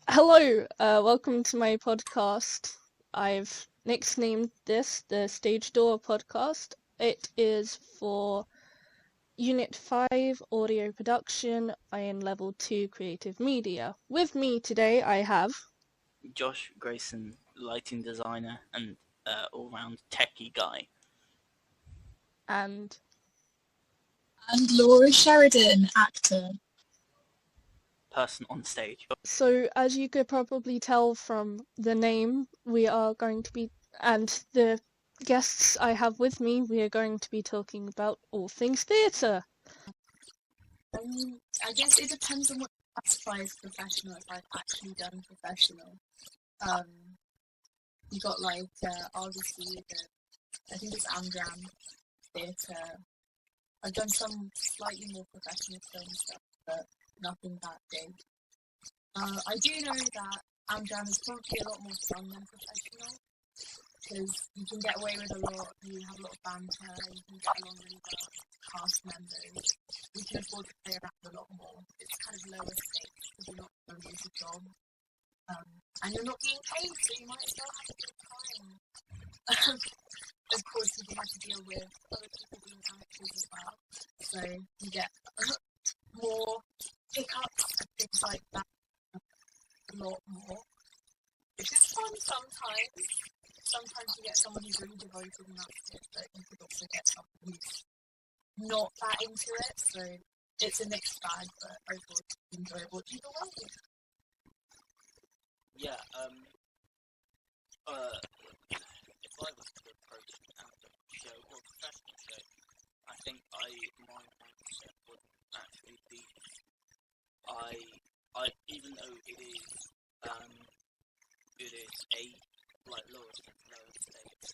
Hello, welcome to my podcast. I've nicknamed this the Stage Door podcast. It is for Unit 5 Audio Production in Level 2 Creative Media. With me today I have Josh Grayson, lighting designer and all-round techie guy. and Laura Sheridan, actor. Person on stage. so as you could probably tell from the name, we are going to be, and the guests I have with me, we are going to be talking about all things theatre. I guess it depends on what you classify as professional, if I've actually done professional. You got obviously I think it's Amdram theatre. I've done some slightly more professional film stuff, but nothing that big. I do know that Amdram is probably a lot more fun than professional, because you can get away with a lot, you have a lot of banter, you can get along really well with cast members, you can afford to play around a lot more. It's kind of lower stakes because you're not going to lose a job. And you're not being paid, so you might as well have a good time. Of course, you do have to deal with other people being actors as well, so you get more hiccups and things like that, a lot more, which is fun sometimes. Sometimes you get someone who's really devoted and that's it, but you could also get someone who's not that into it, so it's a mixed bag, but overall it's enjoyable either way. Yeah, if I was to approach an amateur show or professional show, I think my mindset wouldn't actually be, even though it is a, like Laura said,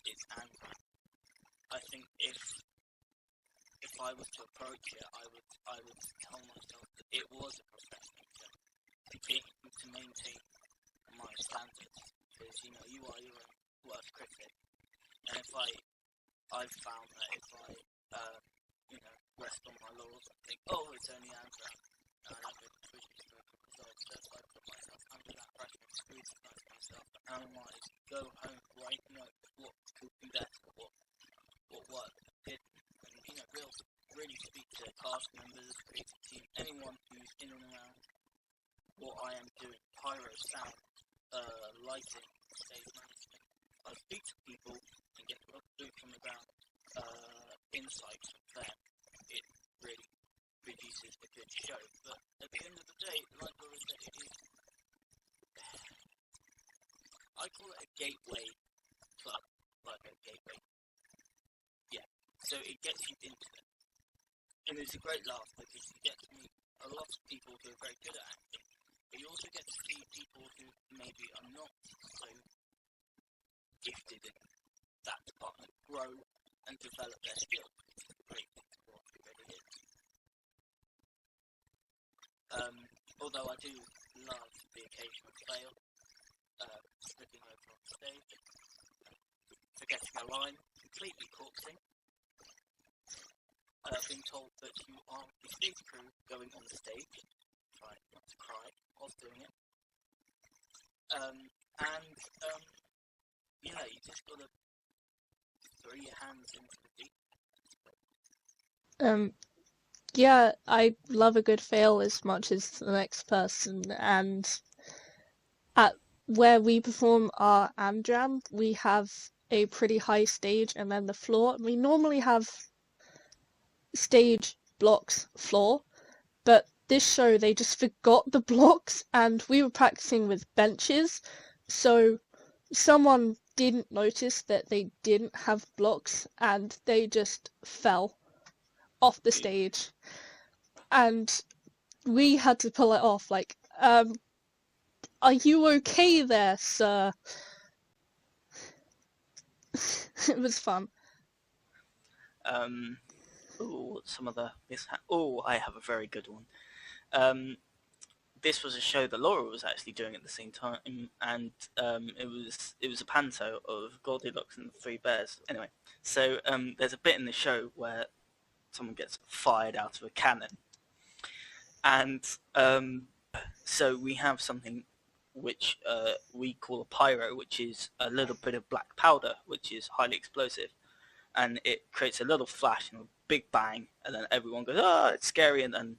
it's angry. I think if I was to approach it, I would tell myself that it was a professional show, to maintain my standards, because you are your own worst critic, and if I've found that if I rest on my laurels and think, oh, it's only Amdram, and I don't produce for good results, so if I put myself under that pressure and scrutinize myself and analyze, go home, write notes, what could be better, what worked, didn't, and really speak to cast members, creative team, anyone who's in and around what I am doing, pyro, sound, lighting, stage management. I speak to people and get a boot from the ground insights from them. It really produces a good show. But at the end of the day, like Laura said, it is, I call it a gateway club, like a gateway. Yeah, so it gets you into it. And it's a great laugh because you get to meet a lot of people who are very good at acting, but you also get to see people who maybe are not so gifted in that department grow and develop their skills, which is a great thing to watch, it really is. Although I do love the occasional fail, slipping over on stage, forgetting a line, completely corpsing, being told that you are the stage crew going on the stage, trying not to cry whilst doing it. You just gotta throw your hands into the deep. Yeah, I love a good fail as much as the next person, and at where we perform our Amdram, we have a pretty high stage and then the floor. We normally have stage, blocks, floor, but this show they just forgot the blocks and we were practicing with benches, so someone didn't notice that they didn't have blocks and they just fell off the stage, and we had to pull it off, like, are you okay there, sir? It was fun. Some of the I have a very good one. This was a show that Laura was actually doing at the same time, and it was a panto of Goldilocks and the Three Bears. Anyway, so there's a bit in the show where someone gets fired out of a cannon, and so we have something which we call a pyro, which is a little bit of black powder, which is highly explosive, and it creates a little flash and a big bang, and then everyone goes, "Oh, it's scary!" and then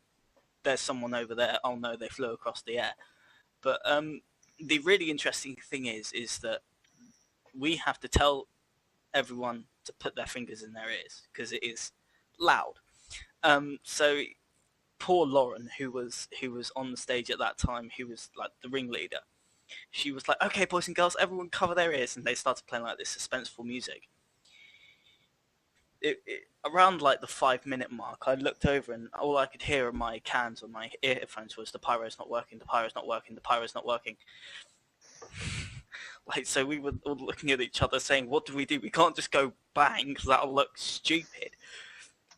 there's someone over there. Oh no, they flew across the air. But the really interesting thing is that we have to tell everyone to put their fingers in their ears because it is loud. So poor Lauren, who was on the stage at that time, who was like the ringleader, she was like, "Okay, boys and girls, everyone cover their ears," and they started playing like this suspenseful music. Around like the 5-minute mark, I looked over and all I could hear on my cans or my earphones was, "The pyro's not working, the pyro's not working, the pyro's not working." Like, so we were all looking at each other saying, "What do? We can't just go bang because that'll look stupid."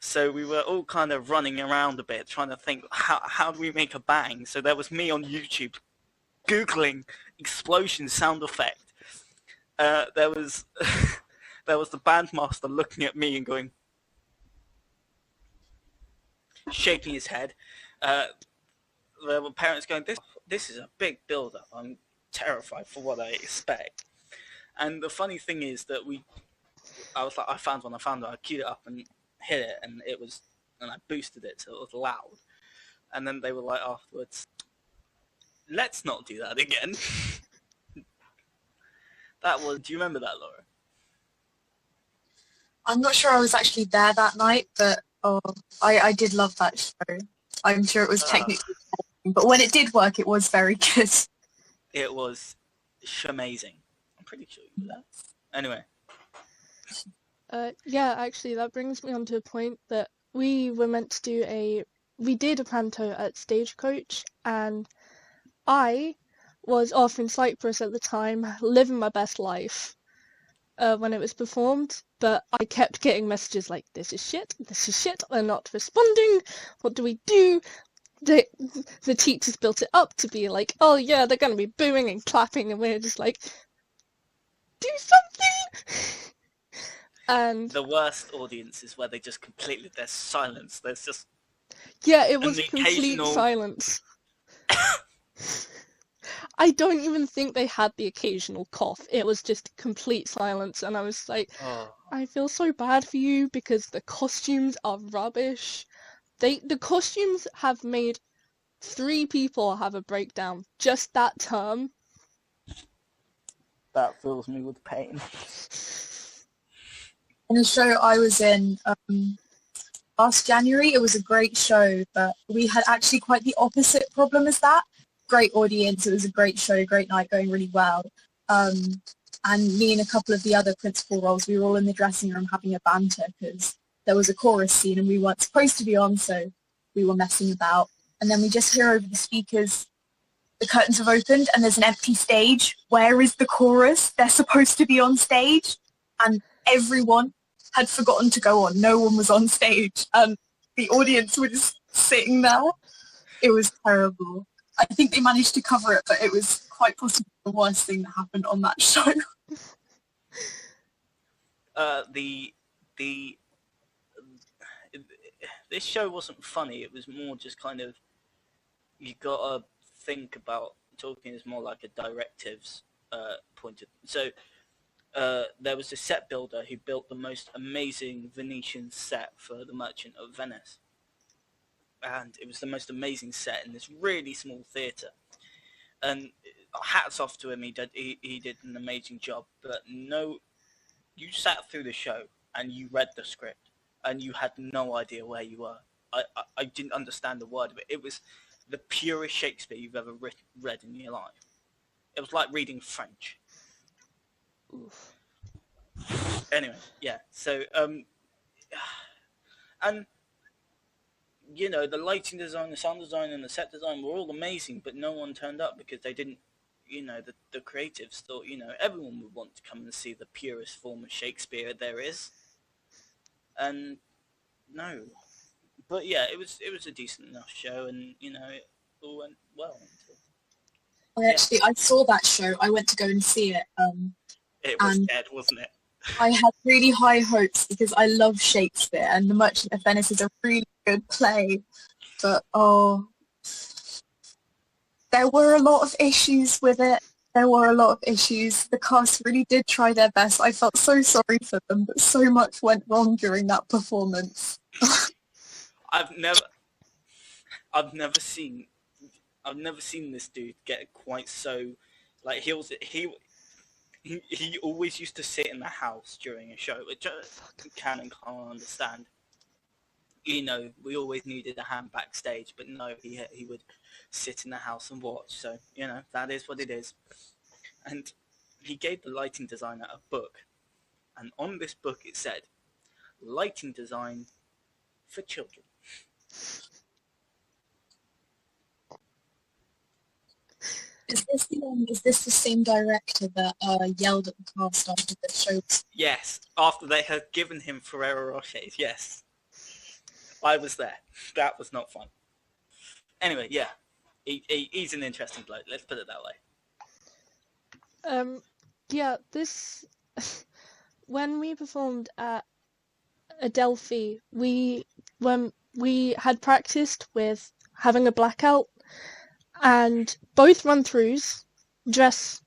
So we were all kind of running around a bit trying to think, how do we make a bang? So there was me on YouTube Googling explosion sound effect. There was there was the bandmaster looking at me and going, shaking his head. There were parents going, this is a big build-up. I'm terrified for what I expect. And the funny thing is that I was like, I found one. I queued it up and hit it, and I boosted it so it was loud. And then they were like afterwards, "Let's not do that again." Do you remember that, Laura? I'm not sure I was actually there that night, but I did love that show. I'm sure it was technically but when it did work, it was very good. It was amazing. I'm pretty sure you did that. Anyway. Yeah, actually, that brings me on to a point that we were meant to do we did a panto at Stagecoach, and I was off in Cyprus at the time, living my best life when it was performed, but I kept getting messages like, this is shit, they're not responding, what do we do? The teachers built it up to be like, oh yeah, they're going to be booing and clapping, and we're just like, do something! And the worst audience is where there's silence. There's just it was complete silence. I don't even think they had the occasional cough. It was just complete silence, and I was like, I feel so bad for you because the costumes are rubbish. The costumes have made 3 people have a breakdown just that term. That fills me with pain. In a show I was in last January, it was a great show, but we had actually quite the opposite problem as that. Great audience, it was a great show, great night, going really well. And me and a couple of the other principal roles, we were all in the dressing room having a banter because there was a chorus scene and we weren't supposed to be on, so we were messing about. And then we just hear over the speakers, the curtains have opened and there's an empty stage. Where is the chorus? They're supposed to be on stage. And everyone had forgotten to go on. No one was on stage. And the audience were just sitting there. It was terrible. I think they managed to cover it, but it was quite possibly the worst thing that happened on that show. This show wasn't funny. It was more just kind of, you gotta think about talking as more like a directives point of. So there was a set builder who built the most amazing Venetian set for the Merchant of Venice. And it was the most amazing set in this really small theatre. And hats off to him, he did an amazing job. But no, you sat through the show and you read the script and you had no idea where you were. I didn't understand a word of it. It was the purest Shakespeare you've ever read in your life. It was like reading French. Oof. Anyway, yeah. So, and you know, the lighting design, the sound design, and the set design were all amazing, but no one turned up because they didn't. You know, the creatives thought, you know, everyone would want to come and see the purest form of Shakespeare there is. And no, but yeah, it was a decent enough show, and you know, it all went well. I saw that show. I went to go and see it. It was dead, wasn't it? I had really high hopes because I love Shakespeare, and The Merchant of Venice is a really good play. But there were a lot of issues with it. There were a lot of issues. The cast really did try their best. I felt so sorry for them, but so much went wrong during that performance. I've never seen this dude get quite so, like, he always used to sit in the house during a show, which I can and can't understand. You know, we always needed a hand backstage, but no, he would sit in the house and watch. So, you know, that is what it is. And he gave the lighting designer a book, and on this book it said, "Lighting design for children." Is this the same director that yelled at the cast after the show? Yes, after they had given him Ferrero Rochers, yes. I was there. That was not fun. Anyway, yeah. He's an interesting bloke, let's put it that way. Yeah, this... when we performed at Adelphi, when we had practiced with having a blackout, and both run-throughs, just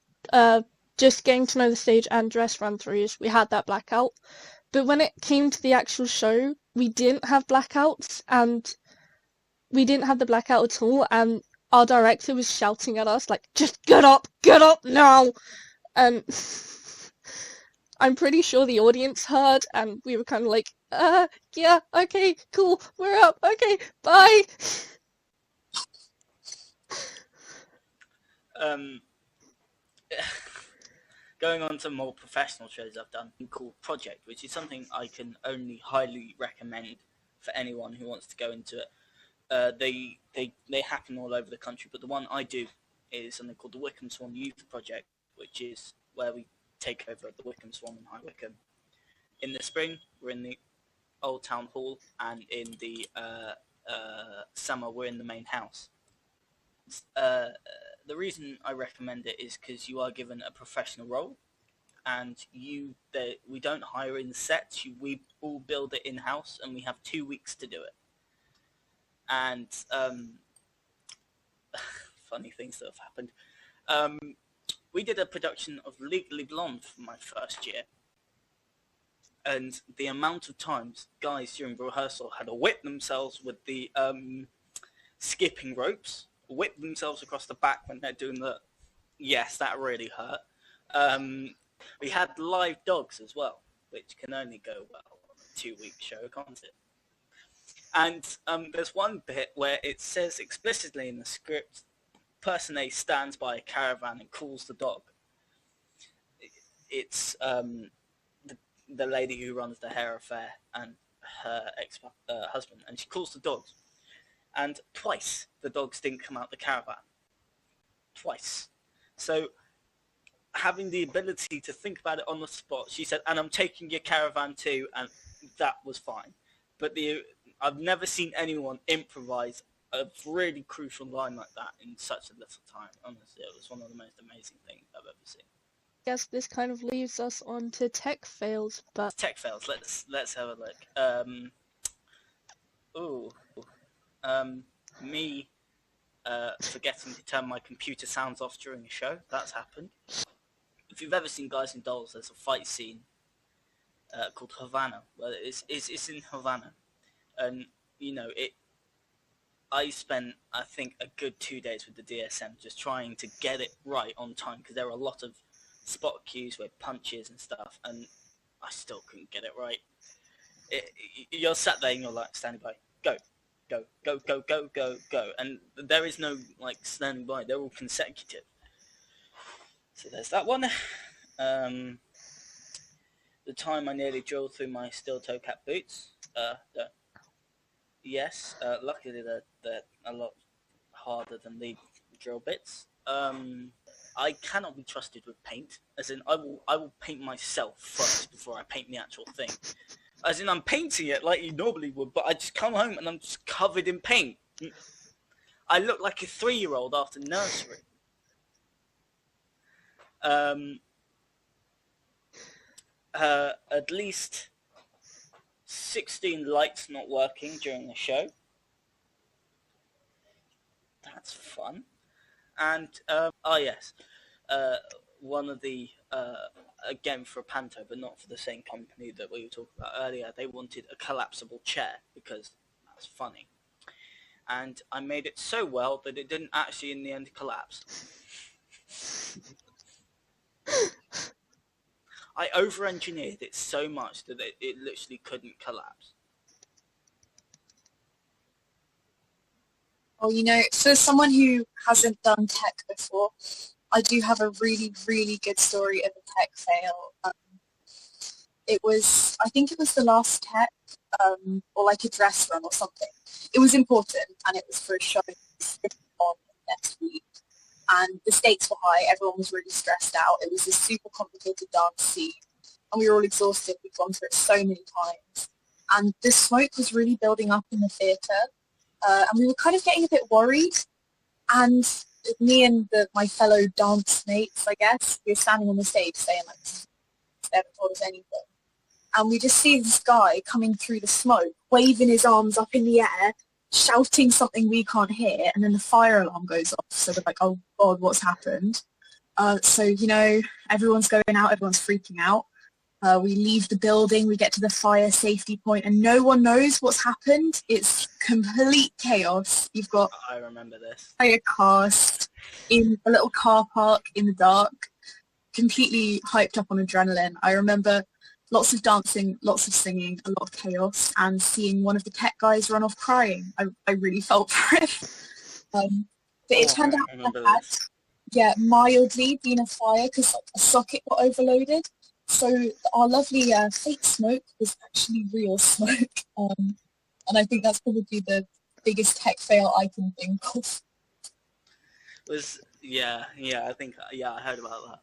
getting to know the stage and dress run-throughs, we had that blackout. But when it came to the actual show, we didn't have blackouts, and we didn't have the blackout at all, and our director was shouting at us, like, just get up now! And I'm pretty sure the audience heard, and we were kind of like, yeah, okay, cool, we're up, okay, bye! Going on to more professional shows I've done, called Project, which is something I can only highly recommend for anyone who wants to go into it. They happen all over the country, but the one I do is something called the Wycombe Swan Youth Project, which is where we take over at the Wycombe Swan in High Wycombe. In the spring, we're in the Old Town Hall, and in the summer, we're in the main house. The reason I recommend it is because you are given a professional role, and we don't hire in sets. We all build it in-house, and we have 2 weeks to do it. And funny things that have happened. We did a production of Legally Blonde for my first year, and the amount of times guys during rehearsal had to whip themselves with the skipping ropes, whip themselves across the back when they're doing the... Yes, that really hurt. We had live dogs as well, which can only go well on a 2-week show, can't it? And there's one bit where it says explicitly in the script, person A stands by a caravan and calls the dog. It's the lady who runs the hair affair and her ex-husband, and she calls the dogs. And twice the dogs didn't come out the caravan. Twice. So having the ability to think about it on the spot, she said, and I'm taking your caravan too, and that was fine. But I've never seen anyone improvise a really crucial line like that in such a little time. Honestly, it was one of the most amazing things I've ever seen. I guess this kind of leaves us on to tech fails, but... Tech fails, let's have a look. Me forgetting to turn my computer sounds off during a show, that's happened. If you've ever seen Guys and Dolls, there's a fight scene called Havana, where it's in Havana, and you know I spent, I think, a good 2 days with the DSM just trying to get it right on time, because there were a lot of spot cues with punches and stuff, and I still couldn't get it right. You're sat there and you're like standing by, go, and there is no like standing by, they're all consecutive. So there's that one. The time I nearly drilled through my steel toe cap boots. Yes, luckily they're a lot harder than the drill bits. I cannot be trusted with paint, as in I will paint myself first before I paint the actual thing. As in I'm painting it like you normally would, but I just come home and I'm just covered in paint. I look like a 3-year-old after nursery. At least 16 lights not working during the show. That's fun. And yes, one of the again for Panto, but not for the same company that we were talking about earlier. They wanted a collapsible chair because that's funny, and I made it so well that it didn't actually in the end collapse. I over-engineered it so much that it literally couldn't collapse. Well, for someone who hasn't done tech before, I do have a really, really good story of a tech fail. I think it was the last tech, or like a dress run or something. It was important, and it was for a show on next week. And the stakes were high, everyone was really stressed out. It was a super complicated dance scene, and we were all exhausted. We'd gone through it so many times. And the smoke was really building up in the theatre, and we were kind of getting a bit worried. And me and my fellow dance mates, I guess, we were standing on the stage saying, like, they haven't told us anything. And we just see this guy coming through the smoke, waving his arms up in the air, shouting something we can't hear, and then the fire alarm goes off. So we're like, oh God, what's happened? So, everyone's going out, everyone's freaking out. We leave the building, we get to the fire safety point, and no one knows what's happened. It's complete chaos. You've got I remember this. Fire cast in a little car park in the dark, completely hyped up on adrenaline. I remember lots of dancing, lots of singing, a lot of chaos, and seeing one of the tech guys run off crying. I really felt for him. But it turned out that had, mildly been a fire because a socket got overloaded. So our lovely fake smoke was actually real smoke. And I think that's probably the biggest tech fail I can think of. I heard about that.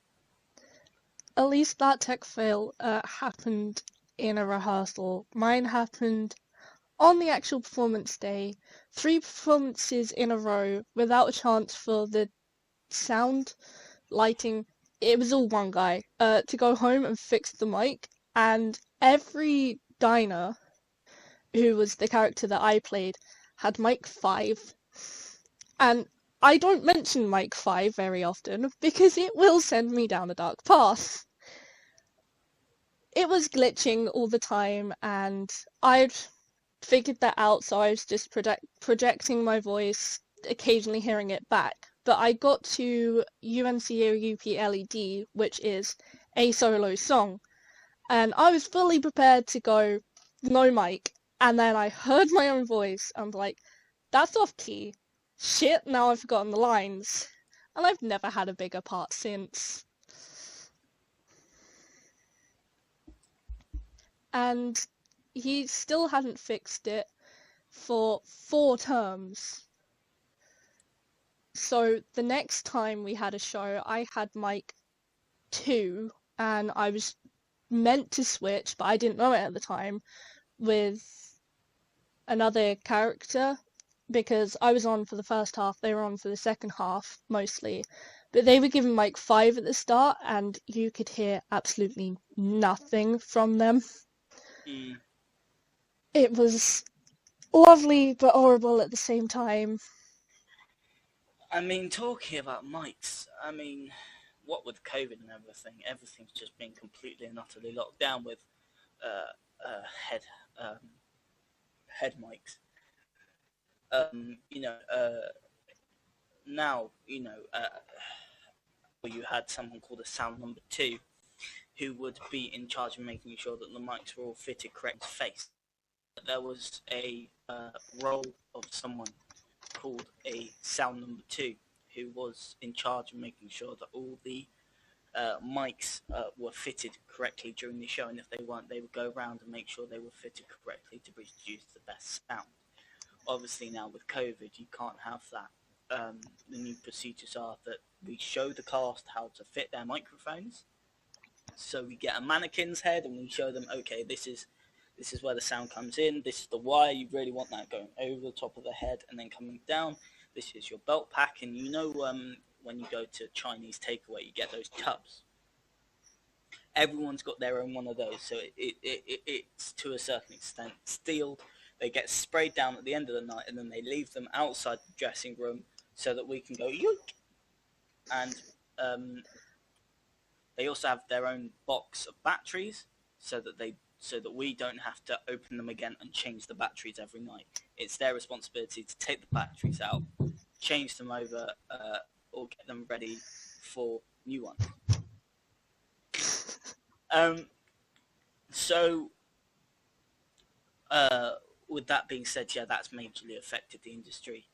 At least that tech fail happened in a rehearsal. Mine happened on the actual performance day. 3 performances in a row without a chance for the sound, lighting. It was all one guy to go home and fix the mic. And every diner who was the character that I played had mic 5. And I don't mention mic 5 very often because it will send me down a dark path. It was glitching all the time, and I'd figured that out, so I was just projecting my voice, occasionally hearing it back. But I got to UNCOUP LED, which is a solo song, and I was fully prepared to go no mic, and then I heard my own voice, and like, that's off key. Shit, now I've forgotten the lines. And I've never had a bigger part since. And he still hadn't fixed it for 4 terms. So the next time we had a show, I had mic 2, and I was meant to switch, but I didn't know it at the time, with another character, because I was on for the first half, they were on for the second half, mostly. But they were given mic 5 at the start, and you could hear absolutely nothing from them. Mm. It was lovely, but horrible at the same time. I mean, talking about mics, I mean, what with COVID and everything's just been completely and utterly locked down with head mics. Now, you had someone called a sound number 2 who would be in charge of making sure that the mics were all fitted correct to face. There was a role of someone called a sound number 2 who was in charge of making sure that all the mics were fitted correctly during the show, and if they weren't, they would go around and make sure they were fitted correctly to produce the best sound. Obviously now with COVID you can't have that. The new procedures are that we show the cast how to fit their microphones. So we get a mannequin's head and we show them, okay, this is where the sound comes in, this is the wire, you really want that going over the top of the head and then coming down, this is your belt pack, and when you go to Chinese takeaway you get those tubs. Everyone's got their own one of those, so it's to a certain extent sealed. They get sprayed down at the end of the night and then they leave them outside the dressing room so that we can go yoink and they also have their own box of batteries, so that we don't have to open them again and change the batteries every night. It's their responsibility to take the batteries out, change them over, or get them ready for new ones. So, with that being said, yeah, that's majorly affected the industry.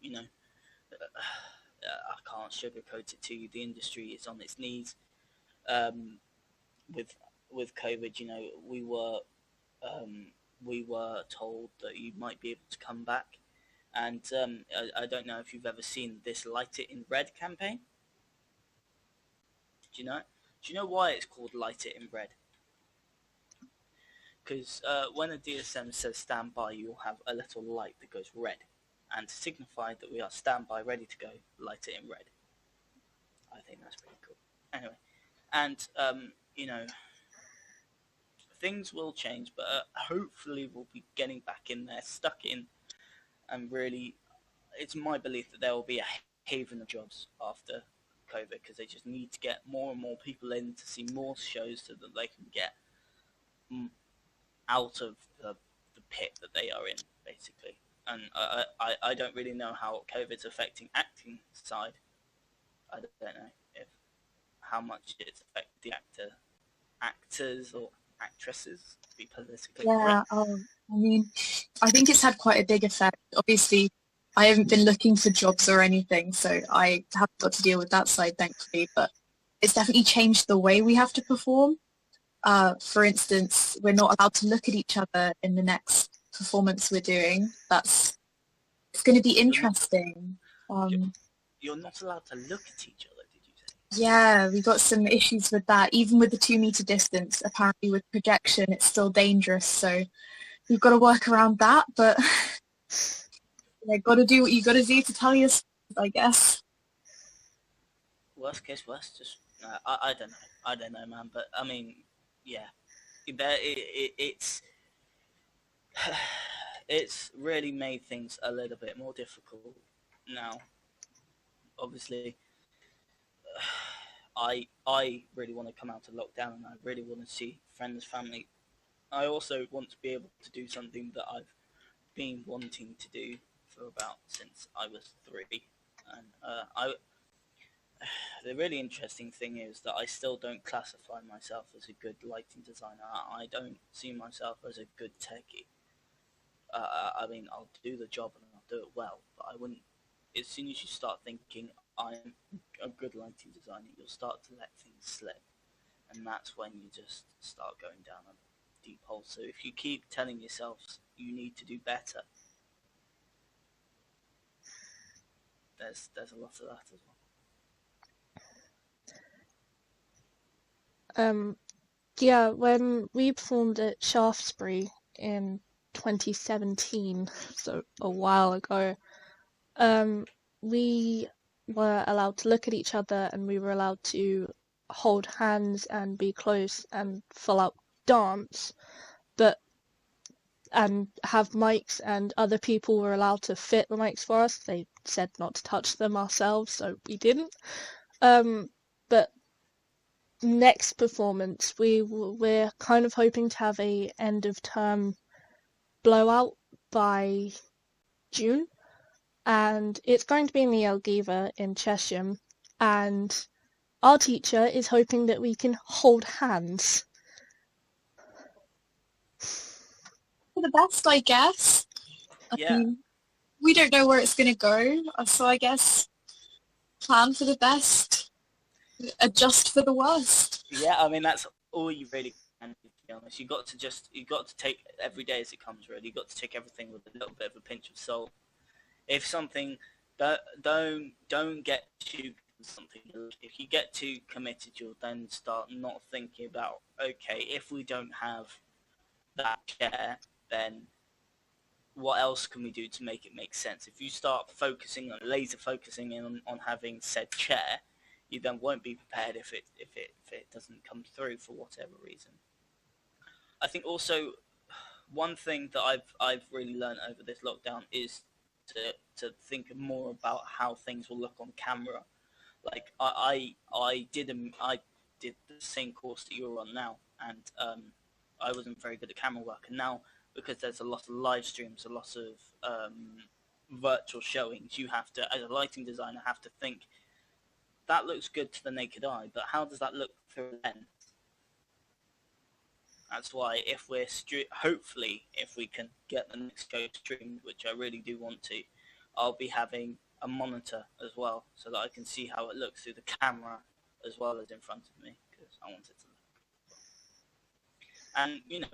You know, I can't sugarcoat it to you. The industry is on its knees. With COVID, you know, we were told that you might be able to come back, and I don't know if you've ever seen this Light It in Red campaign. Do you know? Do you know why it's called Light It in Red? Because when a DSM says stand by, you'll have a little light that goes red, and to signify that we are standby, ready to go, light it in red. I think that's pretty cool. Anyway, and you know, things will change, but hopefully we'll be getting back in there, stuck in, and really, it's my belief that there will be a haven of jobs after COVID, because they just need to get more and more people in to see more shows so that they can get out of the pit that they are in, basically. And I don't really know how COVID's affecting acting side. I don't know how much it's affecting the actors or actresses, to be politically Yeah, correct. I mean, I think it's had quite a big effect. Obviously, I haven't been looking for jobs or anything, so I haven't got to deal with that side, thankfully, but it's definitely changed the way we have to perform. For instance, we're not allowed to look at each other in the next performance we're doing. It's going to be interesting. You're not allowed to look at each other, did you say? Yeah, we got some issues with that. Even with the 2 meter distance, apparently with projection, it's still dangerous. So we've got to work around that, but you got to do what you got to do to tell your stories, I guess. Worst case, worst. Just I don't know. I don't know, man. But I mean, yeah, it's really made things a little bit more difficult now. Obviously, I really want to come out of lockdown, and I really want to see friends, family. I also want to be able to do something that I've been wanting to do for about since I was 3, and the really interesting thing is that I still don't classify myself as a good lighting designer. I don't see myself as a good techie. I mean, I'll do the job and I'll do it well, but I wouldn't. As soon as you start thinking I'm a good lighting designer, you'll start to let things slip, and that's when you just start going down a deep hole. So if you keep telling yourself you need to do better, there's a lot of that as well. Yeah, when we performed at Shaftesbury in 2017, so a while ago, we were allowed to look at each other and we were allowed to hold hands and be close and full out dance, and have mics, and other people were allowed to fit the mics for us. They said not to touch them ourselves, so we didn't. But next performance, we're kind of hoping to have a end of term blowout by June, and it's going to be in the Elgiva in Chesham, and our teacher is hoping that we can hold hands. For the best, I guess. Yeah. I mean, we don't know where it's going to go, so I guess plan for the best, adjust for the worst. Yeah, I mean that's all you really can do, to be honest. You got to take every day as it comes. Really, you got to take everything with a little bit of a pinch of salt. If something, don't get too something. If you get too committed, you'll then start not thinking about, okay, if we don't have that chair, then what else can we do to make it make sense? If you start focusing on laser focusing in on having said chair, you then won't be prepared if it doesn't come through for whatever reason. I think also one thing that I've really learned over this lockdown is to think more about how things will look on camera. Like I did the same course that you're on now, and I wasn't very good at camera work. And now, because there's a lot of live streams, a lot of virtual showings, you have to, as a lighting designer, have to think that looks good to the naked eye, but how does that look through a lens? That's why if we're hopefully, if we can get the next show streamed, which I really do want to, I'll be having a monitor as well, so that I can see how it looks through the camera as well as in front of me, because I want it to look. And you know,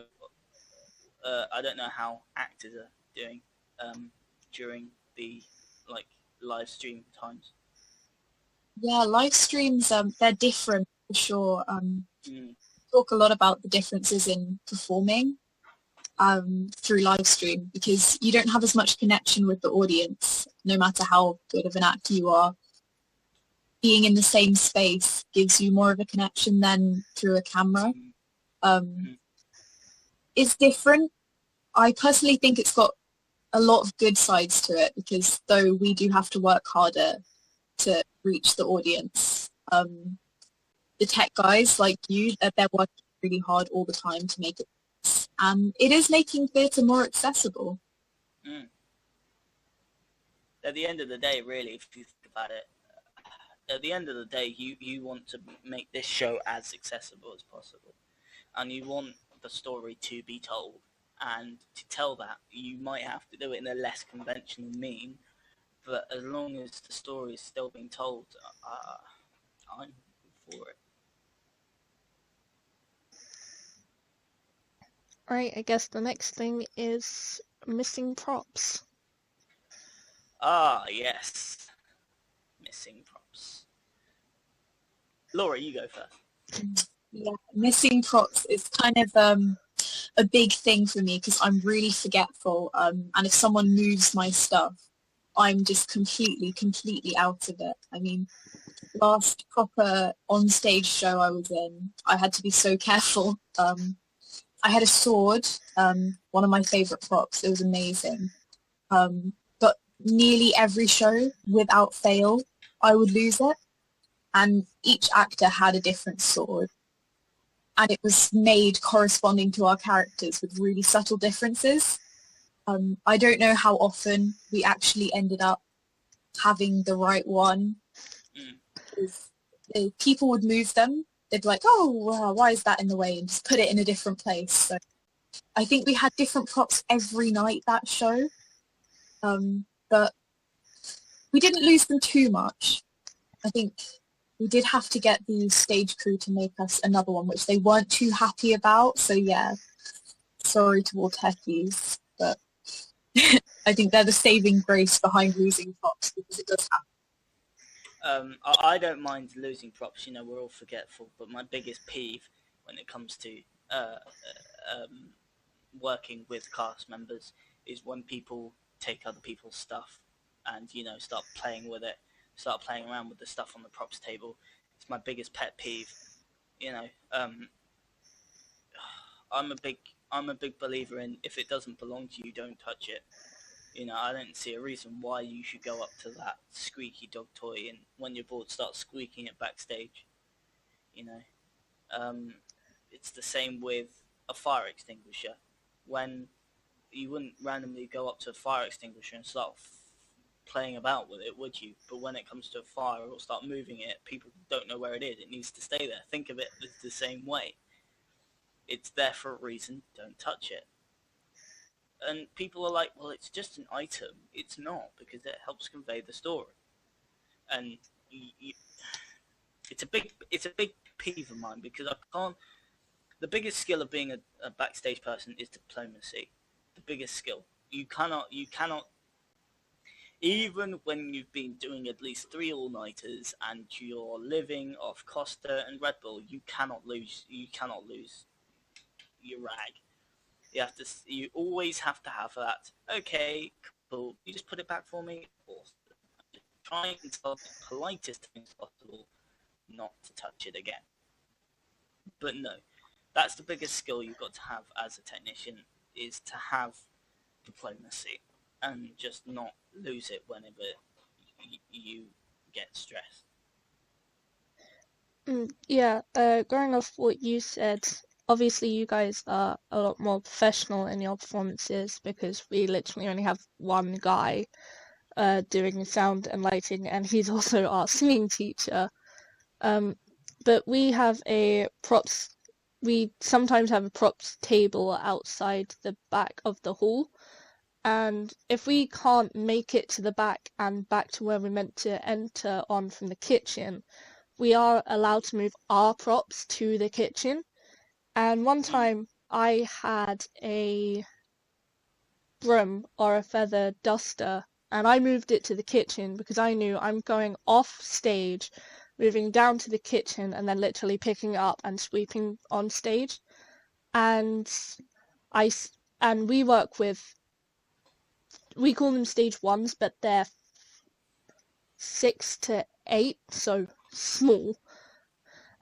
I don't know how actors are doing during the live stream times. Yeah, live streams, they're different for sure. Mm. Talk a lot about the differences in performing through live stream, because you don't have as much connection with the audience, no matter how good of an actor you are. Being in the same space gives you more of a connection than through a camera. It's different. I personally think it's got a lot of good sides to it, because though we do have to work harder to reach the audience, the tech guys like you, they're working really hard all the time to make it, and it is making theatre more accessible. At the end of the day, really, if you think about it, at the end of the day, you want to make this show as accessible as possible, and you want the story to be told. And to tell that, you might have to do it in a less conventional mean, but as long as the story is still being told, I'm for it. Right, I guess the next thing is missing props. Ah, yes. Missing props. Laura, you go first. Yeah, missing props is kind of a big thing for me, because I'm really forgetful, and if someone moves my stuff, I'm just completely out of it. I mean, last proper on-stage show I was in, I had to be so careful. I had a sword, one of my favourite props. It was amazing. But nearly every show, without fail, I would lose it. And each actor had a different sword. And it was made corresponding to our characters with really subtle differences. I don't know how often we actually ended up having the right one. People would move them. They'd be like, oh, well, why is that in the way? And just put it in a different place. So I think we had different props every night that show. But we didn't lose them too much. I think we did have to get the stage crew to make us another one, which they weren't too happy about. So yeah, sorry to all techies, but I think they're the saving grace behind losing props, because it does happen. I don't mind losing props, you know, we're all forgetful, but my biggest peeve when it comes to working with cast members is when people take other people's stuff and, you know, start playing with it, start playing around with the stuff on the props table. It's my biggest pet peeve, you know. I'm a big believer in, if it doesn't belong to you, don't touch it. You know, I don't see a reason why you should go up to that squeaky dog toy and when you're bored start squeaking it backstage. You know, it's the same with a fire extinguisher. When you wouldn't randomly go up to a fire extinguisher and start playing about with it, would you? But when it comes to a fire or start moving it, people don't know where it is. It needs to stay there. Think of it as the same way. It's there for a reason. Don't touch it. And people are like, well, it's just an item. It's not, because it helps convey the story. And it's a big peeve of mine, because I can't. The biggest skill of being a backstage person is diplomacy. The biggest skill. You cannot. Even when you've been doing at least 3 all-nighters and you're living off Costa and Red Bull, you cannot lose. You cannot lose your rag. You always have to have that. Okay, cool. You just put it back for me. Awesome. Try and tell the politest things possible not to touch it again. But no, that's the biggest skill you've got to have as a technician, is to have diplomacy and just not lose it whenever you get stressed. Yeah, going off what you said, obviously you guys are a lot more professional in your performances because we literally only have one guy doing the sound and lighting, and he's also our singing teacher. But we sometimes have a props table outside the back of the hall, and if we can't make it to the back and back to where we're meant to enter on from the kitchen, we are allowed to move our props to the kitchen. And one Mm. time I had a broom or a feather duster and I moved it to the kitchen because I knew I'm going off stage, moving down to the kitchen and then literally picking it up and sweeping on stage. And I and we call them stage ones, but they're 6 to 8, so small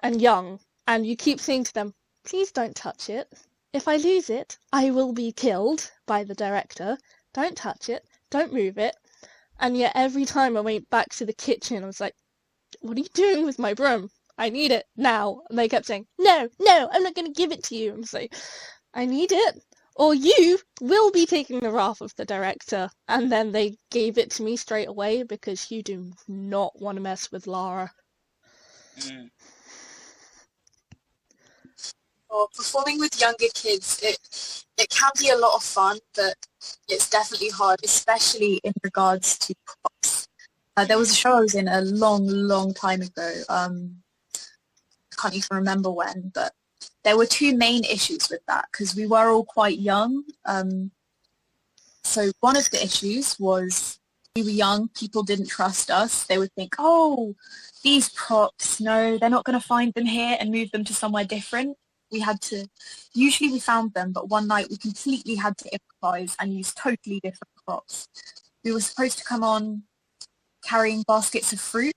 and young, and you keep saying to them, please don't touch it. If I lose it, I will be killed by the director. Don't touch it. Don't move it. And yet every time I went back to the kitchen, I was like, what are you doing with my broom? I need it now. And they kept saying, no, no, I'm not going to give it to you. I'm like, I need it. Or you will be taking the wrath of the director. And then they gave it to me straight away because you do not want to mess with Lara. Mm. Or performing with younger kids, it can be a lot of fun, but it's definitely hard, especially in regards to props. There was a show I was in a long, long time ago. I can't even remember when, but there were two main issues with that because we were all quite young. So one of the issues was we were young, people didn't trust us. They would think, oh, these props, no, they're not going to find them here and move them to somewhere different. Usually we found them, but one night we completely had to improvise and use totally different props. We were supposed to come on carrying baskets of fruit,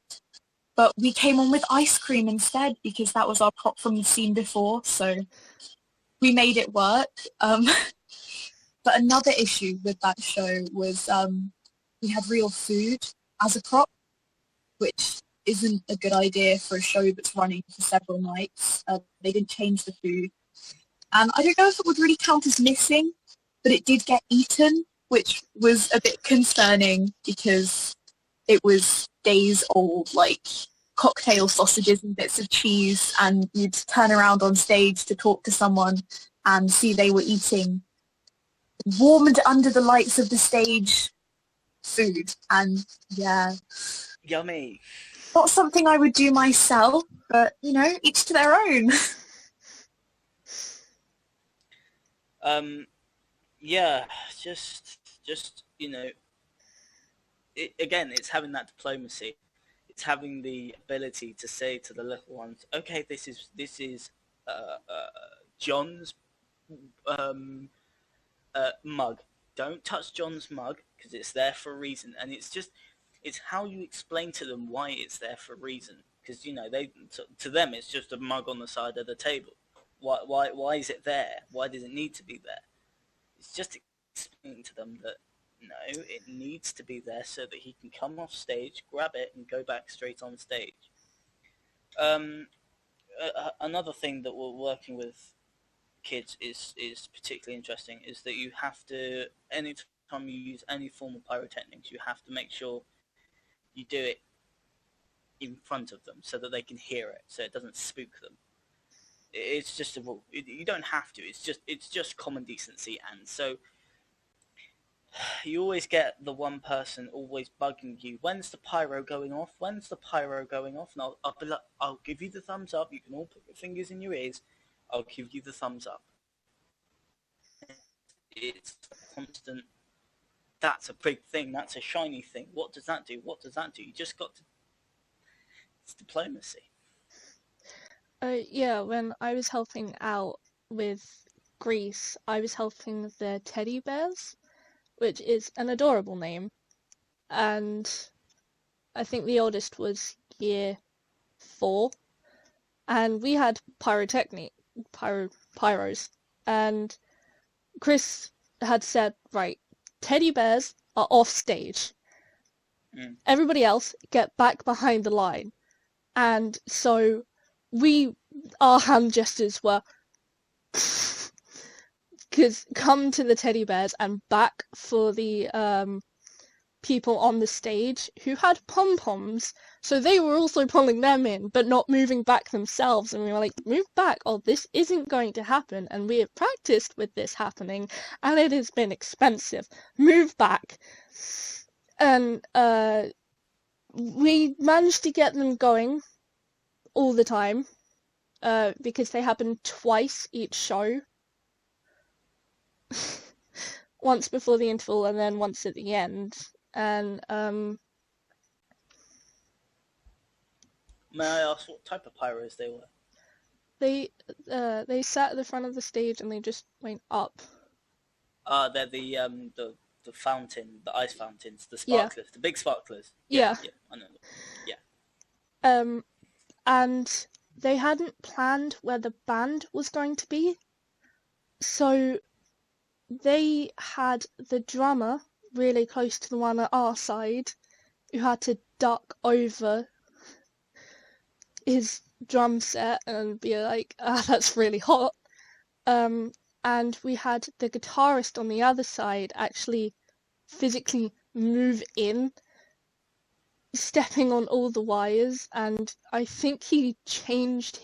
but we came on with ice cream instead because that was our prop from the scene before, so we made it work. But another issue with that show was we had real food as a prop, which isn't a good idea for a show that's running for several nights. They didn't change the food. And I don't know if it would really count as missing, but it did get eaten, which was a bit concerning because it was days old, like cocktail sausages and bits of cheese, and you'd turn around on stage to talk to someone and see they were eating warmed under the lights of the stage food. And yeah, Yummy. not something I would do myself, but you know, each to their own. Yeah, just you know, again, it's having that diplomacy. It's having the ability to say to the little ones, okay, this is John's mug. Don't touch John's mug because it's there for a reason, and it's how you explain to them why it's there for a reason. Because you know, to them it's just a mug on the side of the table. Why is it there? Why does it need to be there? It's just explaining to them that no, it needs to be there so that he can come off stage, grab it, and go back straight on stage. Another thing that we're working with kids is particularly interesting is that you have to, anytime you use any form of pyrotechnics, you have to make sure you do it in front of them so that they can hear it, so it doesn't spook them. It's just a rule. You don't have to. It's just common decency, and so you always get the one person always bugging you. When's the pyro going off? When's the pyro going off? And I'll be like, I'll give you the thumbs up. You can all put your fingers in your ears. I'll give you the thumbs up. It's a constant. That's a big thing. That's a shiny thing. What does that do? What does that do? You just got to. It's diplomacy. Yeah, when I was helping out with Greece, I was helping the teddy bears, which is an adorable name. And I think the oldest was year 4. And we had pyros. And Chris had said, right, teddy bears are off stage. Everybody else get back behind the line. And so our hand gestures were because come to the teddy bears and back for the people on the stage who had pom-poms, so they were also pulling them in but not moving back themselves, and we were like, move back, or this isn't going to happen, and we have practiced with this happening and it has been expensive, move back. And we managed to get them going all the time because they happened twice each show. Once before the interval and then once at the end. And may I ask what type of pyros they were? they sat at the front of the stage and they just went up. They're the fountain, the ice fountains, the sparklers, the big sparklers. Yeah, I know. Yeah. And they hadn't planned where the band was going to be, so they had the drummer really close to the one at our side, who had to duck over his drum set and be like, that's really hot. And we had the guitarist on the other side actually physically move in, stepping on all the wires, and I think he changed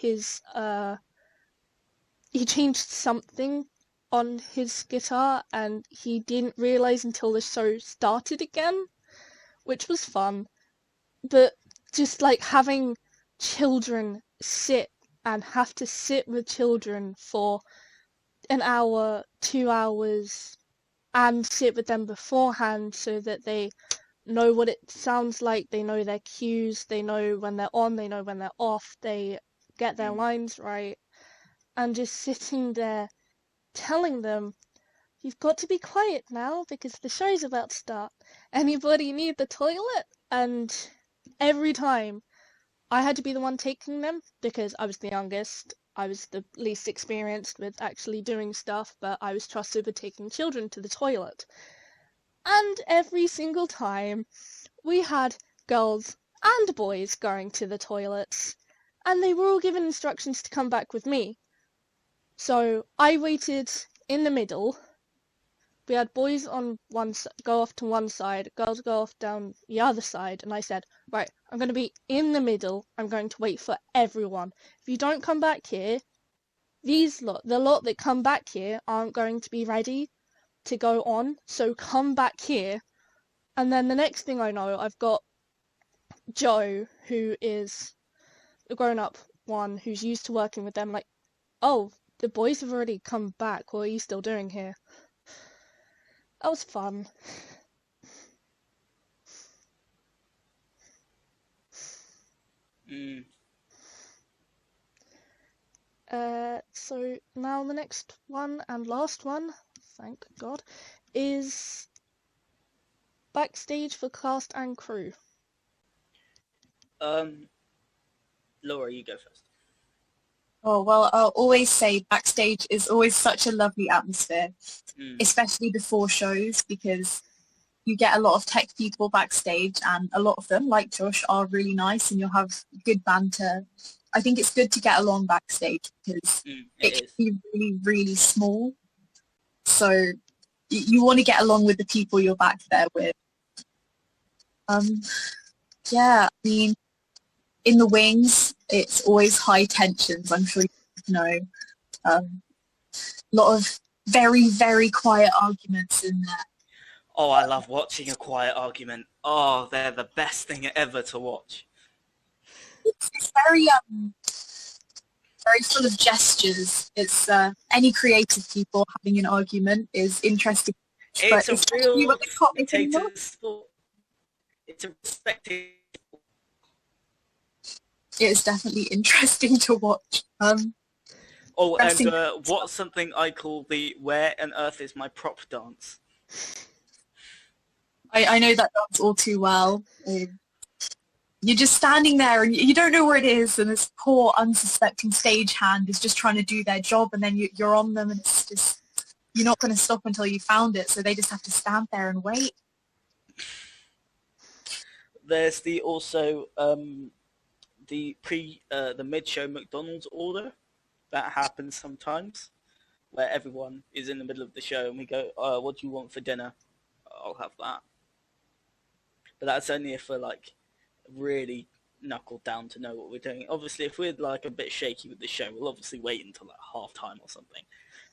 something on his guitar, and he didn't realize until the show started again, which was fun. But just like having children sit and have to sit with children for an hour, 2 hours, and sit with them beforehand so that they know what it sounds like, they know their cues, they know when they're on, they know when they're off, they get their lines right, and just sitting there telling them, you've got to be quiet now because the show's about to start. Anybody need the toilet? And every time I had to be the one taking them because I was the youngest. I was the least experienced with actually doing stuff, but I was trusted with taking children to the toilet. And every single time we had girls and boys going to the toilets, and they were all given instructions to come back with me. So I waited in the middle. We had boys on one go off to one side, girls go off down the other side, and I said, right, I'm going to be in the middle. I'm going to wait for everyone. If you don't come back here, the lot that come back here aren't going to be ready to go on, so come back here. And then the next thing I know, I've got Joe, who is a grown-up one who's used to working with them, like, oh, the boys have already come back. What are you still doing here? That was fun. So now the next one and last one, thank God, is backstage for cast and crew. Laura, you go first. Oh, well, I'll always say backstage is always such a lovely atmosphere, especially before shows, because you get a lot of tech people backstage, and a lot of them, like Josh, are really nice, and you'll have good banter. I think it's good to get along backstage because it can be really, really small. So you want to get along with the people you're back there with. Yeah, I mean, in the wings, it's always high tensions, I'm sure you know. A lot of very, very quiet arguments in there. Oh, I love watching a quiet argument. Oh, they're the best thing ever to watch. It's very full of gestures. It's any creative people having an argument is interesting. It's a real spectator sport. It's a spectator. It's definitely interesting to watch. And what's something I call the "Where on Earth is my prop" dance? I know that dance all too well. You're just standing there and you don't know where it is, and this poor unsuspecting stagehand is just trying to do their job, and then you're on them, and it's just, you're not going to stop until you found it, so they just have to stand there and wait. There's the mid-show McDonald's order. That happens sometimes, where everyone is in the middle of the show and we go, what do you want for dinner? I'll have that. But that's only if we're like really knuckled down to know what we're doing. Obviously, if we're like a bit shaky with the show, we'll obviously wait until like half time or something.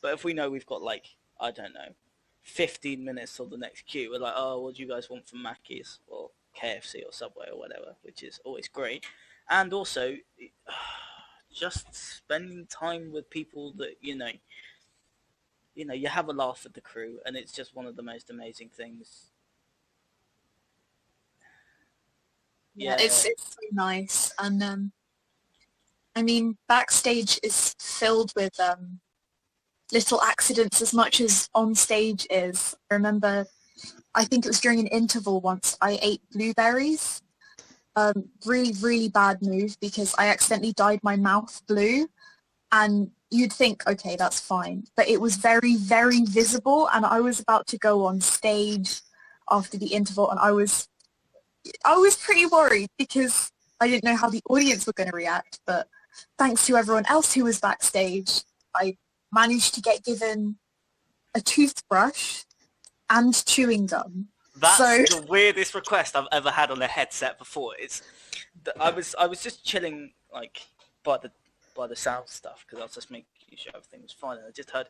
But if we know we've got like, I don't know, 15 minutes till the next queue, we're like, oh, what do you guys want from Mackey's or KFC or Subway or whatever, which is always great. And also, just spending time with people that, you know, you have a laugh with the crew, and it's just one of the most amazing things. Yeah, it's so nice. And I mean, backstage is filled with little accidents as much as on stage is. I remember, I think it was during an interval once, I ate blueberries. Really, really bad move because I accidentally dyed my mouth blue, and you'd think, okay, that's fine. But it was very, very visible, and I was about to go on stage after the interval, and I was pretty worried because I didn't know how the audience were going to react. But thanks to everyone else who was backstage, I managed to get given a toothbrush and chewing gum. That's the weirdest request I've ever had on a headset before. I was just chilling like by the sound stuff because I was just making sure everything was fine, and I just heard,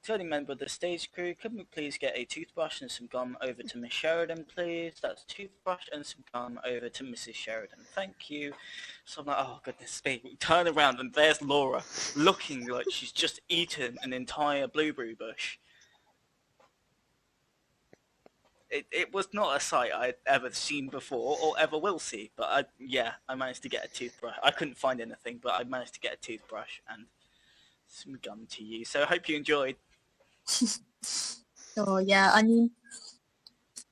to any member of the stage crew, could we please get a toothbrush and some gum over to Miss Sheridan, please? That's a toothbrush and some gum over to Mrs. Sheridan. Thank you. So I'm like, oh goodness me. We turn around and there's Laura looking like she's just eaten an entire blueberry bush. It was not a sight I'd ever seen before or ever will see, but I managed to get a toothbrush. I couldn't find anything, but I managed to get a toothbrush and some gum to you. So I hope you enjoyed. Oh yeah, I mean,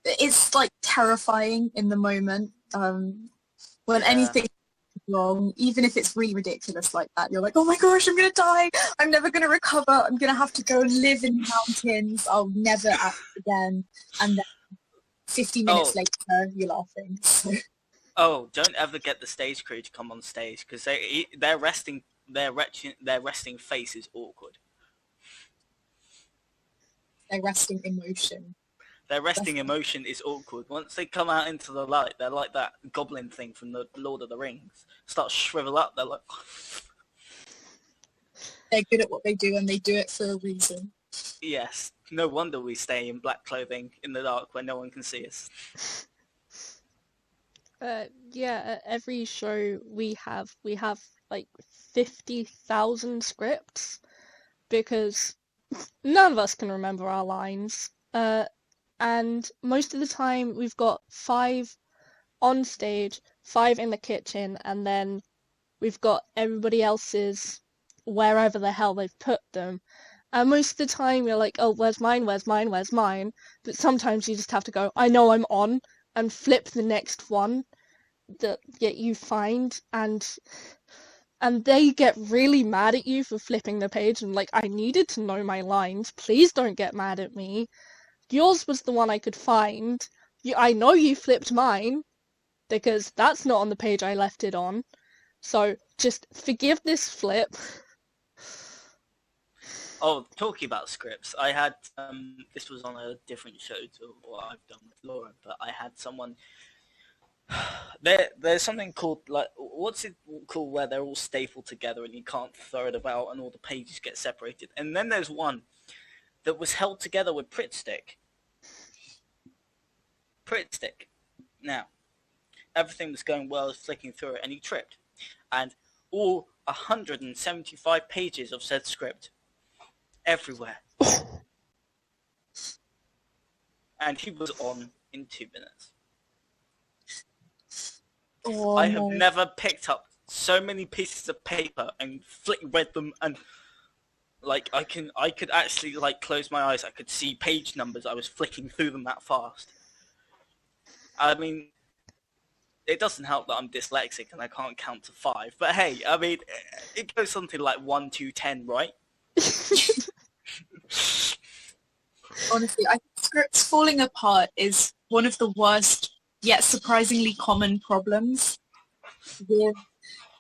it's like terrifying in the moment when anything goes wrong, even if it's really ridiculous like that. You're like, oh my gosh, I'm gonna die. I'm never gonna recover. I'm gonna have to go and live in the mountains. I'll never act again. And then 50 minutes later, you're laughing. So. Oh, don't ever get the stage crew to come on stage because their resting face is awkward. Their resting emotion. Their resting emotion is awkward. Once they come out into the light, they're like that goblin thing from the Lord of the Rings. Start to shrivel up. They're like. They're good at what they do, and they do it for a reason. Yes. No wonder we stay in black clothing in the dark where no one can see us. Yeah, at every show we have like 50,000 scripts because none of us can remember our lines. And most of the time we've got 5 on stage, 5 in the kitchen, and then we've got everybody else's wherever the hell they've put them. And most of the time you're like, oh, where's mine, where's mine, where's mine? But sometimes you just have to go, I know I'm on, and flip the next one that you find, and they get really mad at you for flipping the page and like, I needed to know my lines. Please don't get mad at me. Yours was the one I could find. I know you flipped mine because that's not on the page I left it on. So just forgive this flip. Oh, talking about scripts, I had, this was on a different show to what I've done with Laura, but I had someone, there's something called, like, what's it called where they're all stapled together and you can't throw it about and all the pages get separated. And then there's one that was held together with Pritt Stick. Pritt Stick. Now, everything was going well, flicking through it, and he tripped. And all 175 pages of said script everywhere. And he was on in 2 minutes. Oh, I have never picked up so many pieces of paper and read them, and like I could actually like close my eyes. I could see page numbers. I was flicking through them that fast. I mean, it doesn't help that I'm dyslexic and I can't count to 5. But hey, I mean, it goes something like 1 to 10, right? Honestly, I think scripts falling apart is one of the worst yet surprisingly common problems with